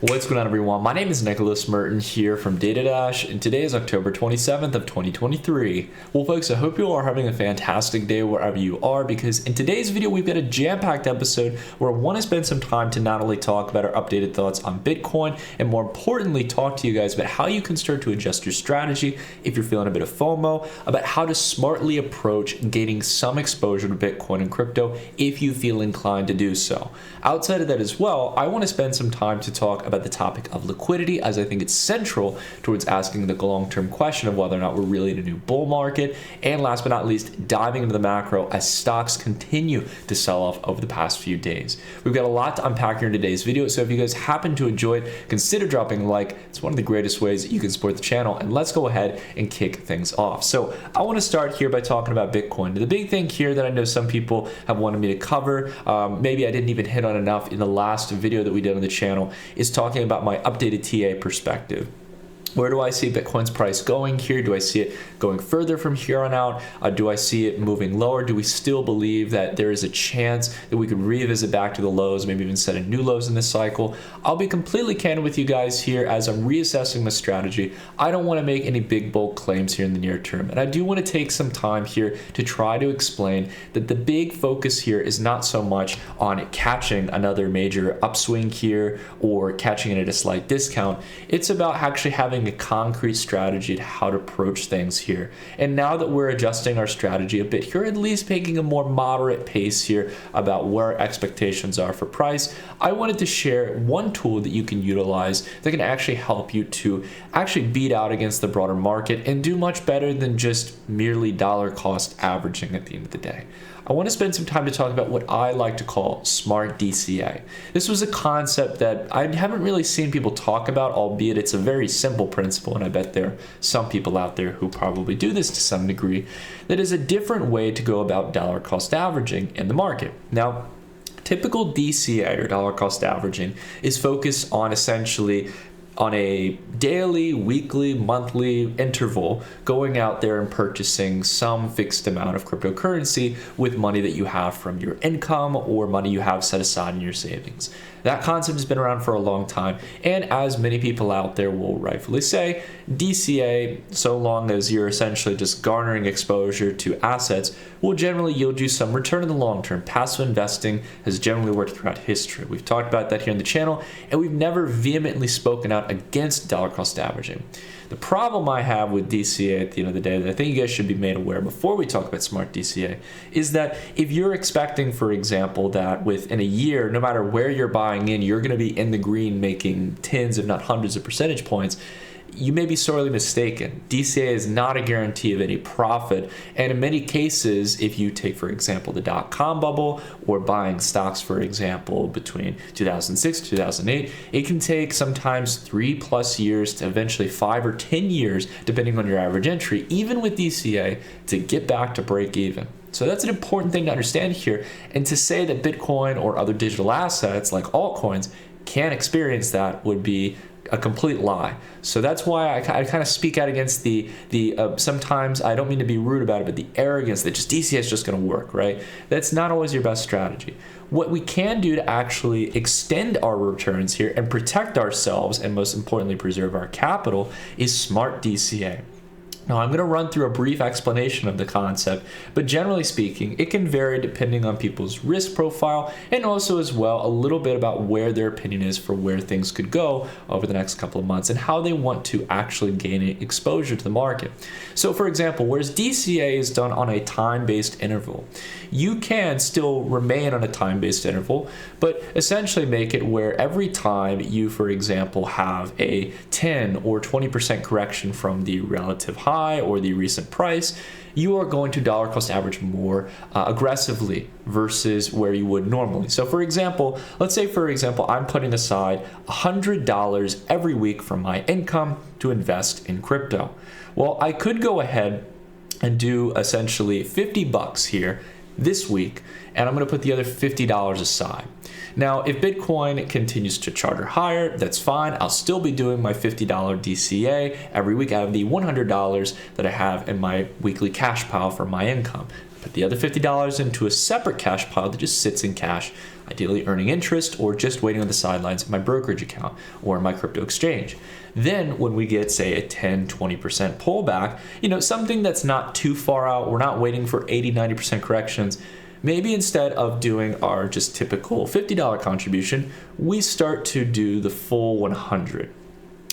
What's going on, everyone? My name is Nicholas Merton here from DataDash, and today is October 27th of 2023. Well, folks, I hope you all are having a fantastic day wherever you are, because in today's video, we've got a jam-packed episode where I want to spend some time to not only talk about our updated thoughts on Bitcoin, and more importantly, talk to you guys about how you can start to adjust your strategy if you're feeling a bit of FOMO, about how to smartly approach gaining some exposure to Bitcoin and crypto if you feel inclined to do so. Outside of that as well, I want to spend some time to talk about the topic of liquidity, as I think it's central towards asking the long-term question of whether or not we're really in a new bull market, and last but not least, diving into the macro as stocks continue to sell off over the past few days. We've got a lot to unpack here in today's video, so if you guys happen to enjoy it, consider dropping a like. It's one of the greatest ways that you can support the channel, and let's go ahead and kick things off. So I want to start here by talking about Bitcoin. The big thing here that I know some people have wanted me to cover, maybe I didn't even hit on enough in the last video that we did on the channel, is talking about my updated TA perspective. Where do I see Bitcoin's price going here? Do I see it going further from here on out? Do I see it moving lower? Do we still believe that there is a chance that we could revisit back to the lows, maybe even set a new lows in this cycle? I'll be completely candid with you guys here as I'm reassessing the strategy. I don't want to make any big bold claims here in the near term, and I do want to take some time here to try to explain that the big focus here is not so much on catching another major upswing here or catching it at a slight discount. It's about actually having a concrete strategy to how to approach things here. And now that we're adjusting our strategy a bit here, at least taking a more moderate pace here about where expectations are for price, I wanted to share one tool that you can utilize that can actually help you to actually beat out against the broader market and do much better than just merely dollar cost averaging at the end of the day. I want to spend some time to talk about what I like to call smart DCA. This was a concept that I haven't really seen people talk about, albeit it's a very simple principle, and I bet there are some people out there who probably do this to some degree, that is a different way to go about dollar cost averaging in the market. Now, typical DCA, or dollar cost averaging, is focused on essentially on a daily, weekly, monthly interval, going out there and purchasing some fixed amount of cryptocurrency with money that you have from your income or money you have set aside in your savings. That concept has been around for a long time, and as many people out there will rightfully say, DCA, so long as you're essentially just garnering exposure to assets, will generally yield you some return in the long term. Passive investing has generally worked throughout history. We've talked about that here on the channel, and we've never vehemently spoken out against dollar cost averaging. The problem I have with DCA at the end of the day that I think you guys should be made aware before we talk about smart DCA is that if you're expecting, for example, that within a year, no matter where you're buying in, you're going to be in the green making tens if not hundreds of percentage points, you may be sorely mistaken. DCA is not a guarantee of any profit, and in many cases, if you take, for example, the dot-com bubble or buying stocks, for example, between 2006 to 2008, it can take sometimes 3+ years to eventually 5 or 10 years, depending on your average entry, even with DCA, to get back to break even. So that's an important thing to understand here, and to say that Bitcoin or other digital assets like altcoins can't experience that would be a complete lie. So that's why I kind of speak out against the sometimes, I don't mean to be rude about it, but the arrogance that just DCA is just going to work, right? That's not always your best strategy. What we can do to actually extend our returns here and protect ourselves, and most importantly preserve our capital, is smart DCA. Now, I'm going to run through a brief explanation of the concept, but generally speaking, it can vary depending on people's risk profile, and also as well a little bit about where their opinion is for where things could go over the next couple of months and how they want to actually gain exposure to the market. So for example, whereas DCA is done on a time-based interval, you can still remain on a time-based interval, but essentially make it where every time you, for example, have a 10 or 20% correction from the relative high or the recent price, you are going to dollar cost average more aggressively versus where you would normally. So for example, let's say for example, I'm putting aside $100 every week from my income to invest in crypto. Well, I could go ahead and do essentially $50 here this week, and I'm going to put the other $50 aside. Now, if Bitcoin continues to charter higher, that's fine. I'll still be doing my $50 DCA every week out of the $100 that I have in my weekly cash pile for my income. Put the other $50 into a separate cash pile that just sits in cash ideally earning interest or just waiting on the sidelines of my brokerage account or my crypto exchange. Then when we get, say, a 10-20% pullback, something that's not too far out, we're not waiting for 80-90% corrections. Maybe instead of doing our just typical $50 contribution, we start to do the full 100.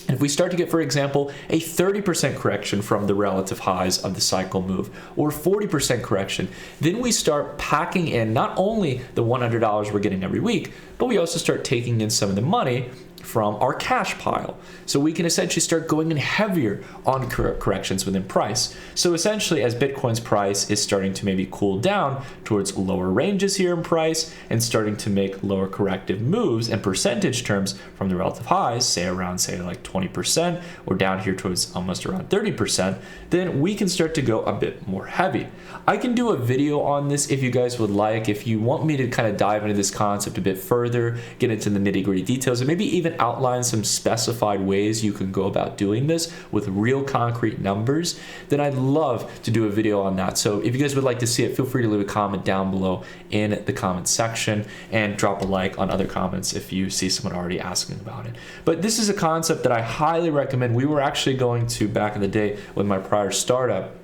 And if we start to get, for example, a 30% correction from the relative highs of the cycle move or 40% correction, then we start packing in not only the $100 we're getting every week, but we also start taking in some of the money from our cash pile. So we can essentially start going in heavier on corrections within price. So essentially, as Bitcoin's price is starting to maybe cool down towards lower ranges here in price and starting to make lower corrective moves in percentage terms from the relative highs, say like 20% or down here towards almost around 30%, then we can start to go a bit more heavy. I can do a video on this if you guys would like. If you want me to kind of dive into this concept a bit further, get into the nitty-gritty details, and maybe even outline some specified ways you can go about doing this with real concrete numbers, then I'd love to do a video on that. So if you guys would like to see it, feel free to leave a comment down below in the comment section and drop a like on other comments if you see someone already asking about it. But this is a concept that I highly recommend. We were actually going to, back in the day with my prior startup,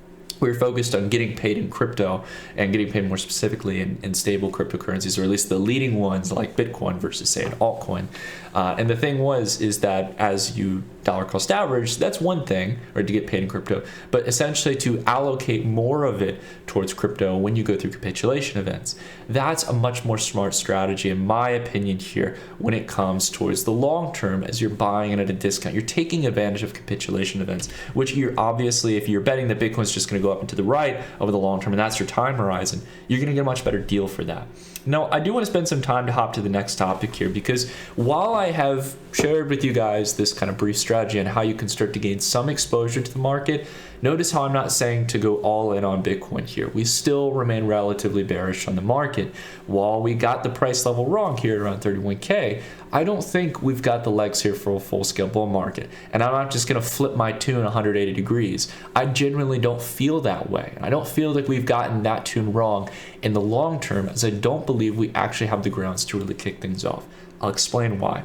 we were focused on getting paid in crypto and getting paid more specifically in stable cryptocurrencies, or at least the leading ones like Bitcoin versus, say, an altcoin. And the thing is that as you dollar cost average, that's one thing, or to get paid in crypto, but essentially to allocate more of it towards crypto when you go through capitulation events. That's a much more smart strategy, in my opinion, here when it comes towards the long term. As you're buying it at a discount, you're taking advantage of capitulation events, which you're obviously, if you're betting that Bitcoin's just going to go up and to the right over the long term, and that's your time horizon, you're going to get a much better deal for that. Now, I do want to spend some time to hop to the next topic here, because while I have shared with you guys this kind of brief strategy on how you can start to gain some exposure to the market, notice how I'm not saying to go all in on Bitcoin here. We still remain relatively bearish on the market. While we got the price level wrong here around 31K, I don't think we've got the legs here for a full-scale bull market. And I'm not just going to flip my tune 180 degrees. I genuinely don't feel that way. I don't feel like we've gotten that tune wrong in the long term, as I don't believe we actually have the grounds to really kick things off. I'll explain why.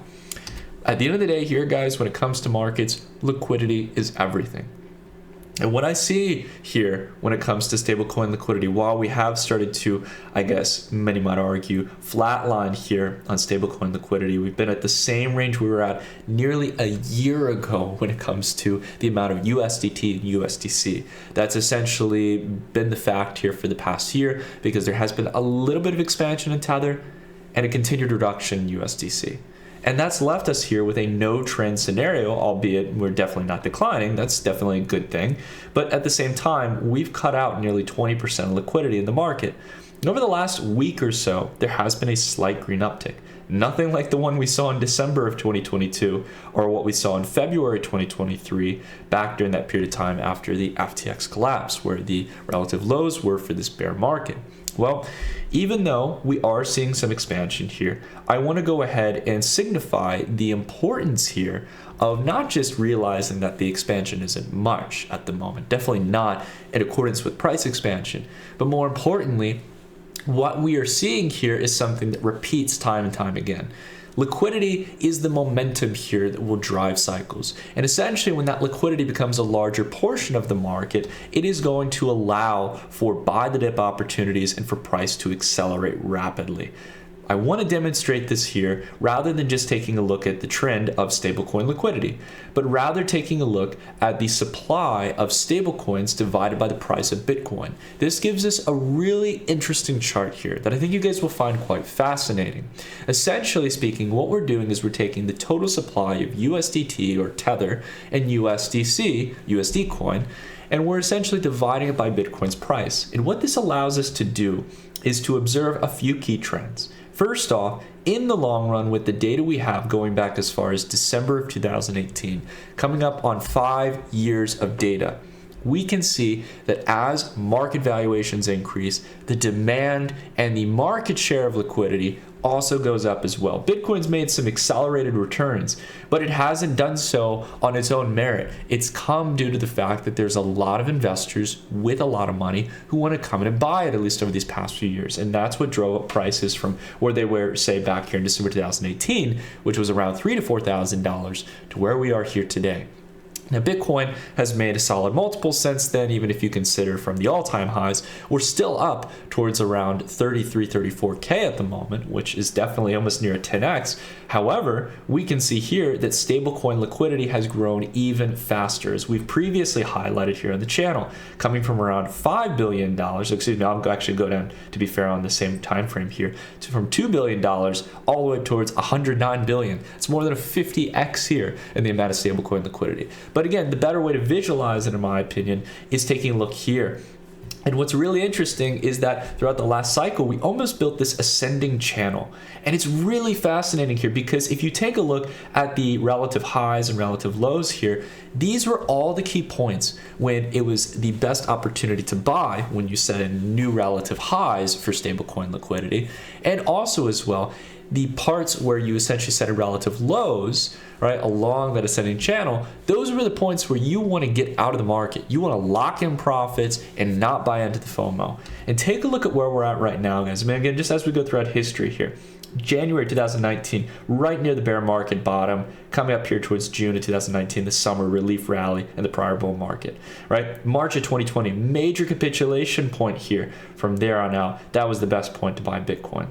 At the end of the day here, guys, when it comes to markets, liquidity is everything. And what I see here when it comes to stablecoin liquidity, while we have started to, I guess many might argue, flatline here on stablecoin liquidity, we've been at the same range we were at nearly a year ago when it comes to the amount of USDT and USDC. That's essentially been the fact here for the past year, because there has been a little bit of expansion in Tether and a continued reduction in USDC. And that's left us here with a no trend scenario, albeit we're definitely not declining. That's definitely a good thing. But at the same time, we've cut out nearly 20% of liquidity in the market. And over the last week or so, there has been a slight green uptick. Nothing like the one we saw in December of 2022 or what we saw in February 2023, back during that period of time after the FTX collapse, where the relative lows were for this bear market. Well, even though we are seeing some expansion here, I want to go ahead and signify the importance here of not just realizing that the expansion isn't much at the moment, definitely not in accordance with price expansion, but more importantly, what we are seeing here is something that repeats time and time again. Liquidity is the momentum here that will drive cycles. And essentially, when that liquidity becomes a larger portion of the market, it is going to allow for buy the dip opportunities and for price to accelerate rapidly. I want to demonstrate this here rather than just taking a look at the trend of stablecoin liquidity, but rather taking a look at the supply of stablecoins divided by the price of Bitcoin. This gives us a really interesting chart here that I think you guys will find quite fascinating. Essentially speaking, what we're doing is we're taking the total supply of USDT or Tether and USDC, USD coin, and we're essentially dividing it by Bitcoin's price. And what this allows us to do is to observe a few key trends. First off, in the long run, with the data we have going back as far as December of 2018, coming up on 5 years of data, we can see that as market valuations increase, the demand and the market share of liquidity also goes up as well. Bitcoin's made some accelerated returns, but it hasn't done so on its own merit. It's come due to the fact that there's a lot of investors with a lot of money who want to come in and buy it, at least over these past few years. And that's what drove up prices from where they were, say, back here in December 2018, which was around $3,000 to $4,000, to where we are here today. Now, Bitcoin has made a solid multiple since then, even if you consider from the all-time highs. We're still up towards around 33, 34K at the moment, which is definitely almost near a 10x. However, we can see here that stablecoin liquidity has grown even faster, as we've previously highlighted here on the channel, coming from around $5 billion, excuse me, I'll actually go down, to be fair, on the same time frame here, to from $2 billion all the way towards $109 billion. It's more than a 50x here in the amount of stablecoin liquidity. But again, the better way to visualize it, in my opinion, is taking a look here. And what's really interesting is that throughout the last cycle, we almost built this ascending channel. And it's really fascinating here because if you take a look at the relative highs and relative lows here, these were all the key points when it was the best opportunity to buy when you set in new relative highs for stablecoin liquidity. And also as well, the parts where you essentially set a relative lows, right, along that ascending channel, those were the points where you want to get out of the market. You want to lock in profits and not buy into the FOMO. And take a look at where we're at right now, guys. I mean, again, just as we go throughout history here, January 2019, right near the bear market bottom, coming up here towards June of 2019, the summer relief rally in the prior bull market, right? March of 2020, major capitulation point here. From there on out, that was the best point to buy Bitcoin.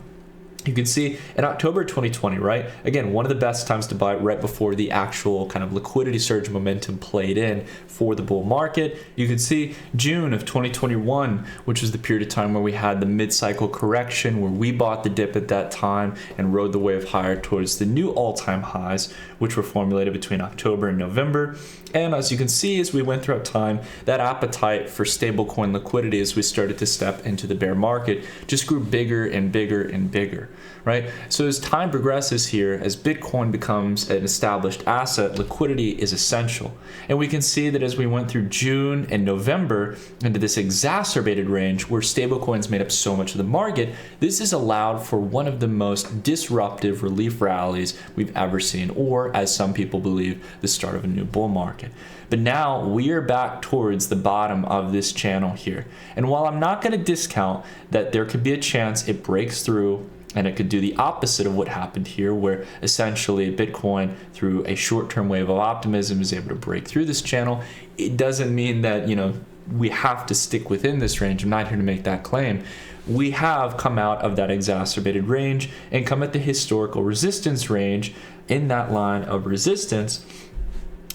You can see in October 2020, right? Again, one of the best times to buy right before the actual kind of liquidity surge momentum played in for the bull market. You can see June of 2021, which was the period of time where we had the mid-cycle correction, where we bought the dip at that time and rode the wave higher towards the new all-time highs, which were formulated between October and November. And as you can see, as we went throughout time, that appetite for stablecoin liquidity as we started to step into the bear market just grew bigger and bigger and bigger, right? So as time progresses here, as Bitcoin becomes an established asset, liquidity is essential. And we can see that as we went through June and November into this exacerbated range where stablecoins made up so much of the market, this has allowed for one of the most disruptive relief rallies we've ever seen, or as some people believe, the start of a new bull market. But now we are back towards the bottom of this channel here. And while I'm not going to discount that there could be a chance it breaks through and it could do the opposite of what happened here, where essentially Bitcoin, through a short-term wave of optimism, is able to break through this channel, it doesn't mean that, we have to stick within this range. I'm not here to make that claim. We have come out of that exacerbated range and come at the historical resistance range. In that line of resistance,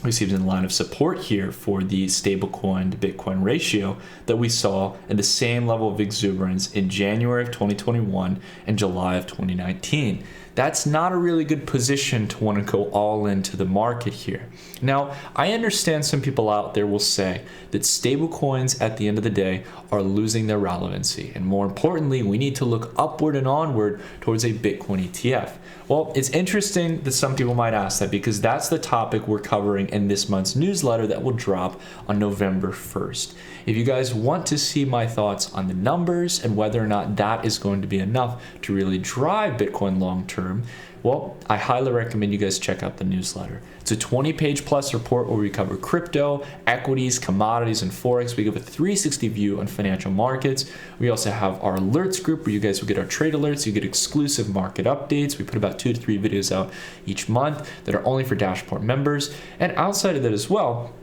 we see in the line of support here for the stablecoin to Bitcoin ratio that we saw at the same level of exuberance in January of 2021 and July of 2019. That's not a really good position to want to go all into the market here. Now, I understand some people out there will say that stablecoins at the end of the day are losing their relevancy. And more importantly, we need to look upward and onward towards a Bitcoin ETF. Well, it's interesting that some people might ask that because that's the topic we're covering in this month's newsletter that will drop on November 1st. If you guys want to see my thoughts on the numbers and whether or not that is going to be enough to really drive Bitcoin long term, well, I highly recommend you guys check out the newsletter. It's a 20-page plus report where we cover crypto, equities, commodities, and Forex. We give a 360 view on financial markets. We also have our alerts group where you guys will get our trade alerts. You get exclusive market updates. We put about 2 to 3 videos out each month that are only for Dashboard members. And outside of that as well,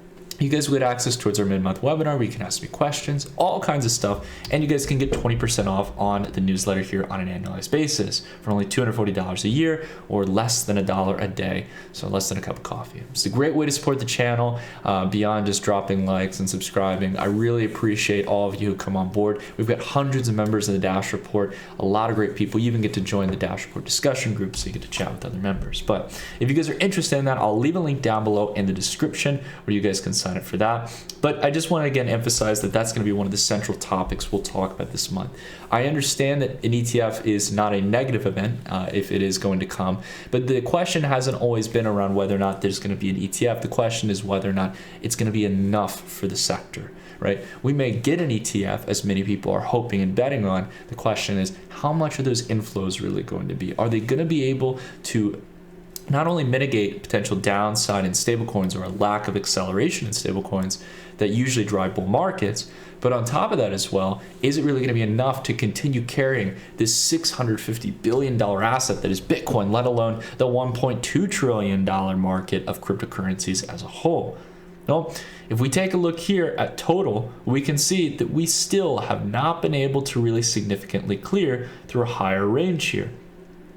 you guys will get access towards our mid-month webinar where you can ask me questions, all kinds of stuff, and you guys can get 20% off on the newsletter here on an annualized basis for only $240 a year or less than $1 a day, so less than a cup of coffee. It's a great way to support the channel beyond just dropping likes and subscribing. I really appreciate all of you who come on board. We've got hundreds of members in the Dash Report, a lot of great people. You even get to join the Dash Report discussion group so you get to chat with other members. But if you guys are interested in that, I'll leave a link down below in the description where you guys can sign sign up for that. But I just want to again emphasize that that's going to be one of the central topics we'll talk about this month. I understand that an ETF is not a negative event if it is going to come, but the question hasn't always been around whether or not there's going to be an ETF. The question is whether or not it's going to be enough for the sector, right? We may get an ETF, as many people are hoping and betting on. The question is, how much are those inflows really going to be? Are they going to be able to not only mitigate potential downside in stablecoins or a lack of acceleration in stablecoins that usually drive bull markets, but on top of that as well, is it really going to be enough to continue carrying this $650 billion asset that is Bitcoin, let alone the $1.2 trillion market of cryptocurrencies as a whole? Well, if we take a look here at total, we can see that we still have not been able to really significantly clear through a higher range here.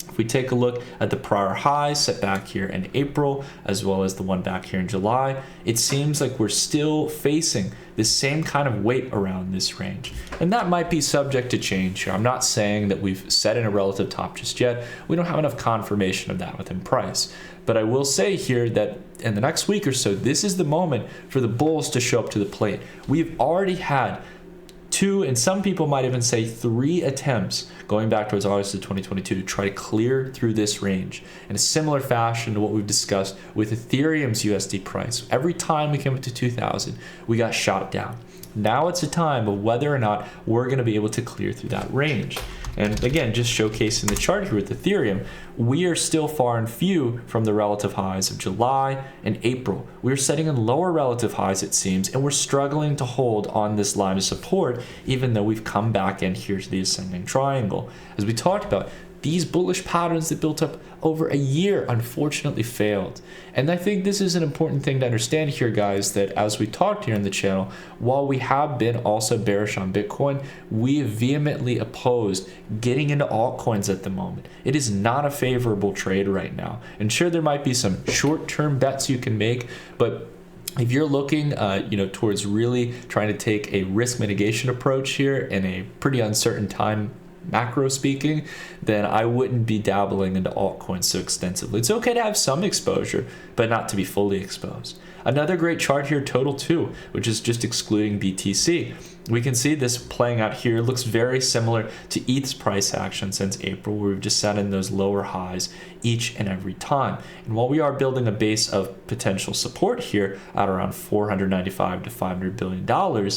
If we take a look at the prior highs set back here in April, as well as the one back here in July, it seems like we're still facing the same kind of weight around this range. And that might be subject to change here. I'm not saying that we've set in a relative top just yet. We don't have enough confirmation of that within price. But I will say here that in the next week or so, this is the moment for the bulls to show up to the plate. We've already had 2, and some people might even say 3 attempts going back towards August of 2022 to try to clear through this range in a similar fashion to what we've discussed with Ethereum's USD price. Every time we came up to 2,000, we got shot down. Now it's a time of whether or not we're going to be able to clear through that range. And again, just showcasing the chart here with Ethereum, we are still far and few from the relative highs of July and April. We're setting in lower relative highs, it seems, and we're struggling to hold on this line of support, even though we've come back in here to the ascending triangle. As we talked about, these bullish patterns that built up over a year unfortunately failed. And I think this is an important thing to understand here, guys, that as we talked here in the channel, while we have been also bearish on Bitcoin, we vehemently opposed getting into altcoins at the moment. It is not a favorable trade right now. And sure, there might be some short-term bets you can make, but if you're looking towards really trying to take a risk mitigation approach here in a pretty uncertain time, macro speaking, then I wouldn't be dabbling into altcoins so extensively. It's okay to have some exposure, but not to be fully exposed. Another great chart here, total 2, which is just excluding BTC. We can see this playing out here. It looks very similar to ETH's price action since April, where we've just set in those lower highs each and every time. And while we are building a base of potential support here at around $495 to $500 billion,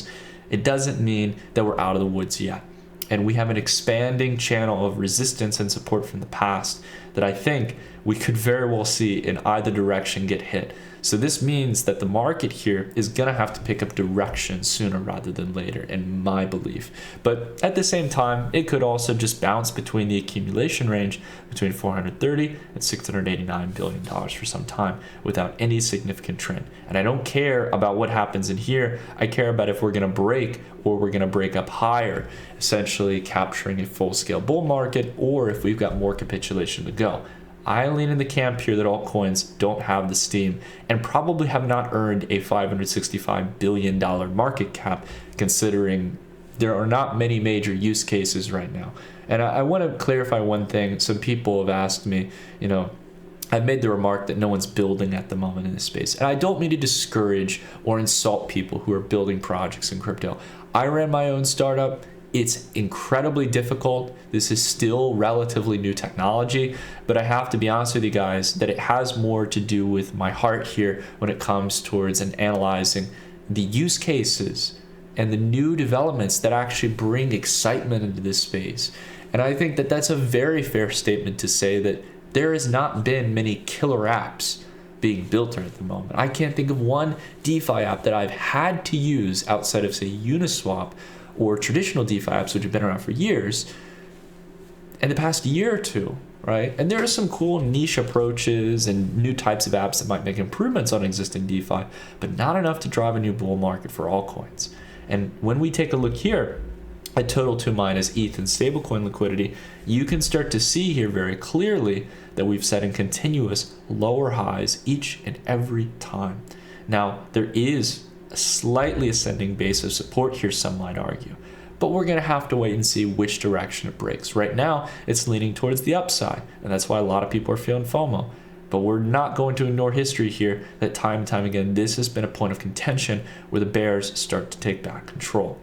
it doesn't mean that we're out of the woods yet. And we have an expanding channel of resistance and support from the past that I think we could very well see in either direction get hit. So this means that the market here is going to have to pick up direction sooner rather than later, in my belief. But at the same time, it could also just bounce between the accumulation range between $430 and $689 billion for some time without any significant trend. And I don't care about what happens in here. I care about if we're going to break or we're going to break up higher, essentially capturing a full-scale bull market, or if we've got more capitulation to go. I lean in the camp here that altcoins don't have the steam and probably have not earned a $565 billion market cap, considering there are not many major use cases right now. And I want to clarify one thing. Some people have asked me, I've made the remark that no one's building at the moment in this space. And I don't mean to discourage or insult people who are building projects in crypto. I ran my own startup. It's incredibly difficult. This is still relatively new technology, but I have to be honest with you guys that it has more to do with my heart here when it comes towards analyzing the use cases and the new developments that actually bring excitement into this space. And I think that that's a very fair statement to say that there has not been many killer apps being built at the moment. I can't think of one DeFi app that I've had to use outside of, say, Uniswap or traditional DeFi apps, which have been around for years, in the past year or two, right? And there are some cool niche approaches and new types of apps that might make improvements on existing DeFi, but not enough to drive a new bull market for altcoins. And when we take a look here at total 2 minus ETH and stablecoin liquidity, you can start to see here very clearly that we've set in continuous lower highs each and every time. Now, there is a slightly ascending base of support here, some might argue, but we're going to have to wait and see which direction it breaks. Right now, it's leaning towards the upside, and that's why a lot of people are feeling FOMO. But we're not going to ignore history here, that time and time again, this has been a point of contention where the bears start to take back control.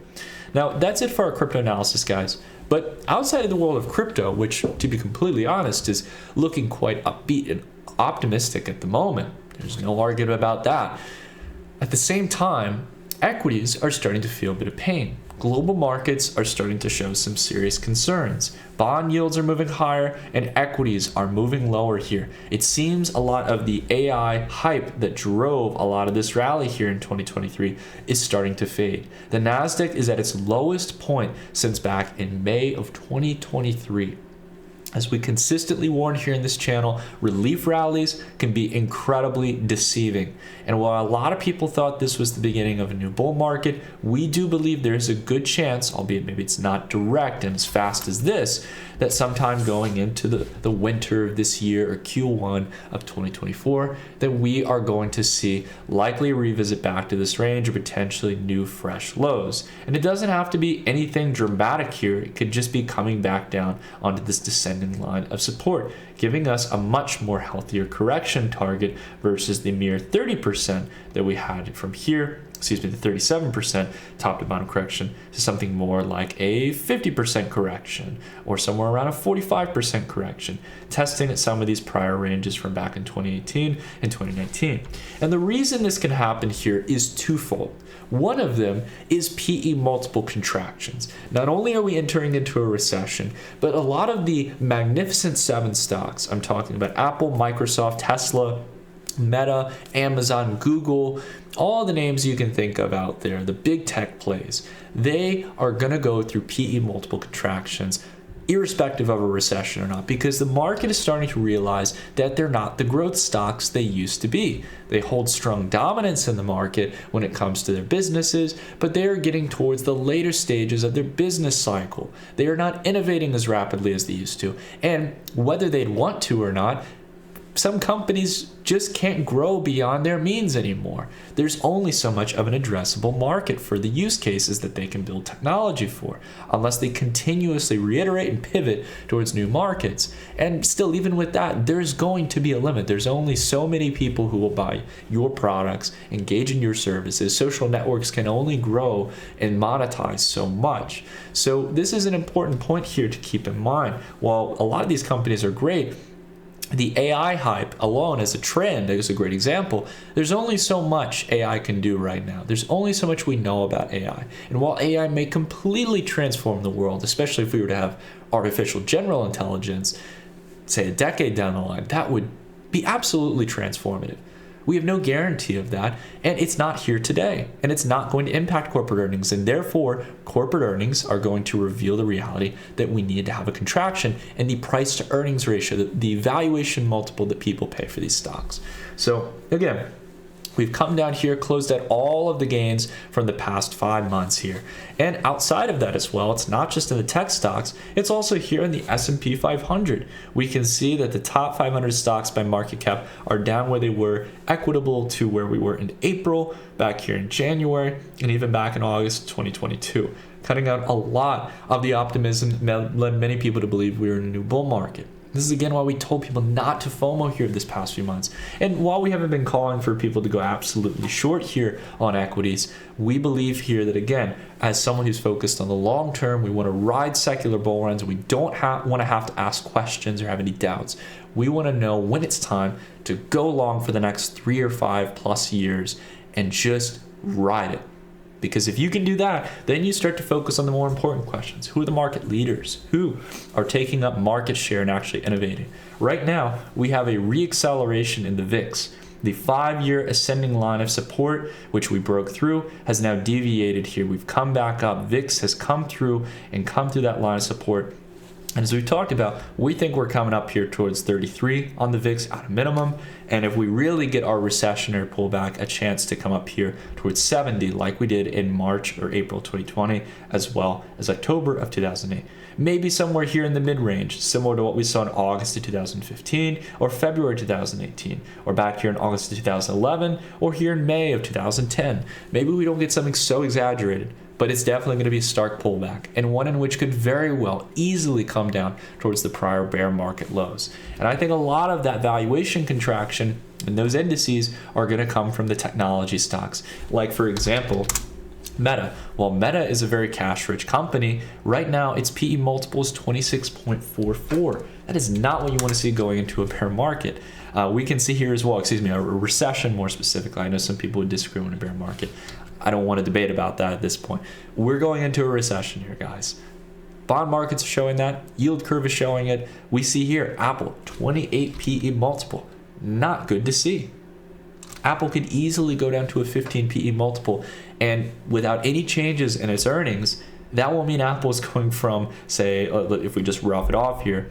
Now, that's it for our crypto analysis, guys. But outside of the world of crypto, which, to be completely honest, is looking quite upbeat and optimistic at the moment, there's no argument about that. At the same time, equities are starting to feel a bit of pain. Global markets are starting to show some serious concerns. Bond yields are moving higher and equities are moving lower here. It seems a lot of the AI hype that drove a lot of this rally here in 2023 is starting to fade. The Nasdaq is at its lowest point since back in May of 2023. As we consistently warn here in this channel, relief rallies can be incredibly deceiving. And while a lot of people thought this was the beginning of a new bull market, we do believe there is a good chance, albeit maybe it's not direct and as fast as this, that sometime going into the winter of this year or Q1 of 2024, that we are going to see likely a revisit back to this range or potentially new fresh lows. And it doesn't have to be anything dramatic here. It could just be coming back down onto this descending line of support, giving us a much more healthier correction target versus the mere 30% that we had from here, the 37% top to bottom correction, to something more like a 50% correction or somewhere around a 45% correction, testing at some of these prior ranges from back in 2018 and 2019. And the reason this can happen here is twofold. One of them is PE multiple contractions. Not only are we entering into a recession, but a lot of the Magnificent Seven stocks, I'm talking about Apple, Microsoft, Tesla, Meta, Amazon, Google, all the names you can think of out there, the big tech plays, they are going to go through PE multiple contractions irrespective of a recession or not, because the market is starting to realize that they're not the growth stocks they used to be. They hold strong dominance in the market when it comes to their businesses, but they are getting towards the later stages of their business cycle. They are not innovating as rapidly as they used to. And whether they'd want to or not, some companies just can't grow beyond their means anymore. There's only so much of an addressable market for the use cases that they can build technology for, unless they continuously reiterate and pivot towards new markets. And still, even with that, there's going to be a limit. There's only so many people who will buy your products, engage in your services. Social networks can only grow and monetize so much. So this is an important point here to keep in mind. While a lot of these companies are great, the AI hype alone as a trend is a great example. There's only so much AI can do right now. There's only so much we know about AI. And while AI may completely transform the world, especially if we were to have artificial general intelligence, say a decade down the line, that would be absolutely transformative. We have no guarantee of that, and it's not here today, and it's not going to impact corporate earnings, and therefore corporate earnings are going to reveal the reality that we need to have a contraction in the price to earnings ratio, the valuation multiple that people pay for these stocks. So again, we've come down here, closed out all of the gains from the past 5 months here. And outside of that as well, it's not just in the tech stocks, it's also here in the S&P 500. We can see that the top 500 stocks by market cap are down where they were, equitable to where we were in April, back here in January, and even back in August 2022, cutting out a lot of the optimism that led many people to believe we were in a new bull market. This is again why we told people not to FOMO here this past few months. And while we haven't been calling for people to go absolutely short here on equities, we believe here that again, as someone who's focused on the long term, we want to ride secular bull runs. We don't want to have to ask questions or have any doubts. We want to know when it's time to go long for the next 3 or 5 plus years and just ride it. Because if you can do that, then you start to focus on the more important questions. Who are the market leaders? Who are taking up market share and actually innovating? Right now, we have a reacceleration in the VIX. The 5-year ascending line of support, which we broke through, has now deviated here. We've come back up. VIX has come through that line of support. And as we've talked about, we think we're coming up here towards 33 on the VIX at a minimum. And if we really get our recessionary pullback, a chance to come up here towards 70 like we did in March or April 2020, as well as October of 2008. Maybe somewhere here in the mid-range, similar to what we saw in August of 2015 or February 2018, or back here in August of 2011, or here in May of 2010. Maybe we don't get something so exaggerated, but it's definitely going to be a stark pullback, and one in which could very well easily come down towards the prior bear market lows. And I think a lot of that valuation contraction and those indices are going to come from the technology stocks. Like, for example, Meta. While Meta is a very cash-rich company, right now its PE multiple is 26.44. That is not what you want to see going into a bear market. We can see here as well, a recession more specifically. I know some people would disagree on a bear market. I don't want to debate about that at this point. We're going into a recession here, guys. Bond markets are showing that. Yield curve is showing it. We see here, Apple, 28 PE multiple. Not good to see. Apple could easily go down to a 15 PE multiple, and without any changes in its earnings, that will mean Apple is going from, say, if we just rough it off here,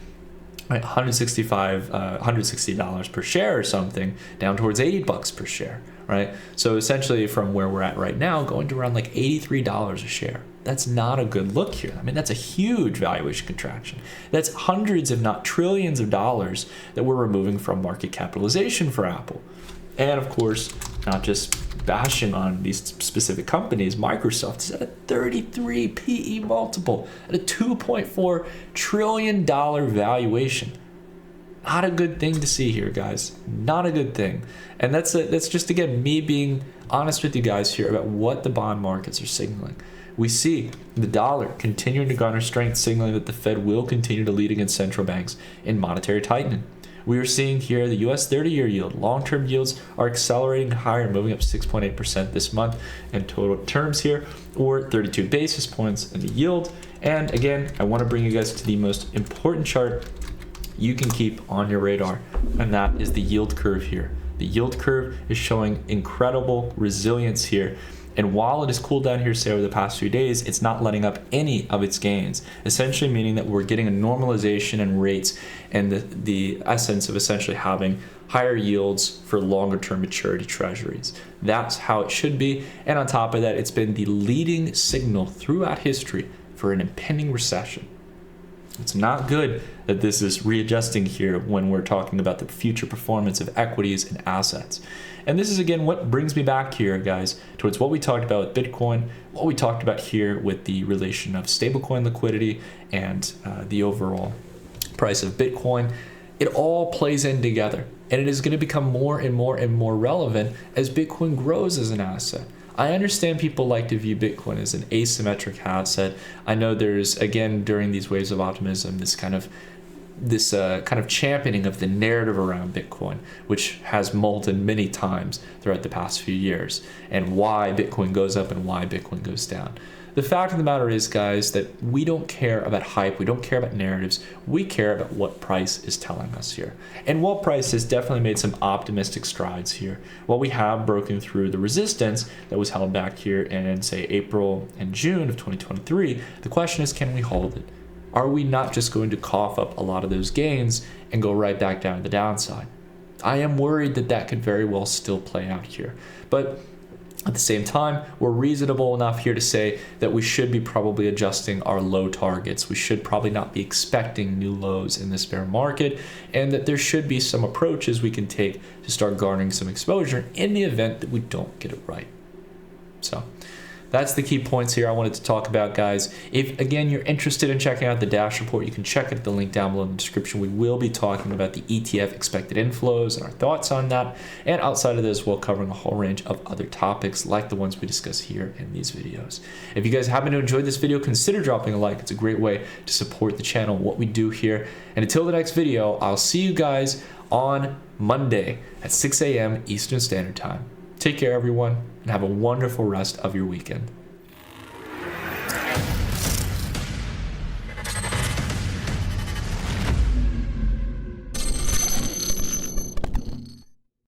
right, $160 per share or something, down towards $80 per share, right? So essentially from where we're at right now, going to around like $83 a share. That's not a good look here. I mean, that's a huge valuation contraction. That's hundreds, if not trillions of dollars that we're removing from market capitalization for Apple. And of course, not just bashing on these specific companies, Microsoft is at a 33 PE multiple at a $2.4 trillion valuation. Not a good thing to see here, guys. Not a good thing. And that's just, again, me being honest with you guys here about what the bond markets are signaling. We see the dollar continuing to garner strength, signaling that the Fed will continue to lead against central banks in monetary tightening. We are seeing here the US 30-year yield. Long-term yields are accelerating higher, moving up 6.8% this month in total terms here, or 32 basis points in the yield. And again, I want to bring you guys to the most important chart you can keep on your radar, and that is the yield curve here. The yield curve is showing incredible resilience here. And while it has cooled down here, say, over the past few days, it's not letting up any of its gains, essentially meaning that we're getting a normalization in rates and the essence of essentially having higher yields for longer term maturity treasuries. That's how it should be. And on top of that, it's been the leading signal throughout history for an impending recession. It's not good that this is readjusting here when we're talking about the future performance of equities and assets. And this is, again, what brings me back here, guys, towards what we talked about with Bitcoin, what we talked about here with the relation of stablecoin liquidity and the overall price of Bitcoin. It all plays in together, and it is going to become more and more and more relevant as Bitcoin grows as an asset. I understand people like to view Bitcoin as an asymmetric asset. I know there's, again, during these waves of optimism, this kind of championing of the narrative around Bitcoin, which has molten many times throughout the past few years, and why Bitcoin goes up and why Bitcoin goes down. The fact of the matter is, guys, that we don't care about hype, we don't care about narratives, we care about what price is telling us here. And while price has definitely made some optimistic strides here, while we have broken through the resistance that was held back here in, say, April and June of 2023, the question is, can we hold it? Are we not just going to cough up a lot of those gains and go right back down to the downside? I am worried that that could very well still play out here. But at the same time, we're reasonable enough here to say that we should be probably adjusting our low targets. We should probably not be expecting new lows in this bear market, and that there should be some approaches we can take to start garnering some exposure in the event that we don't get it right. So that's the key points here I wanted to talk about, guys. If, again, you're interested in checking out the Dash report, you can check it at the link down below in the description. We will be talking about the ETF expected inflows and our thoughts on that. And outside of this, we'll covering a whole range of other topics like the ones we discuss here in these videos. If you guys happen to enjoy this video, consider dropping a like. It's a great way to support the channel, what we do here. And until the next video, I'll see you guys on Monday at 6 a.m. Eastern Standard Time. Take care, everyone, and have a wonderful rest of your weekend.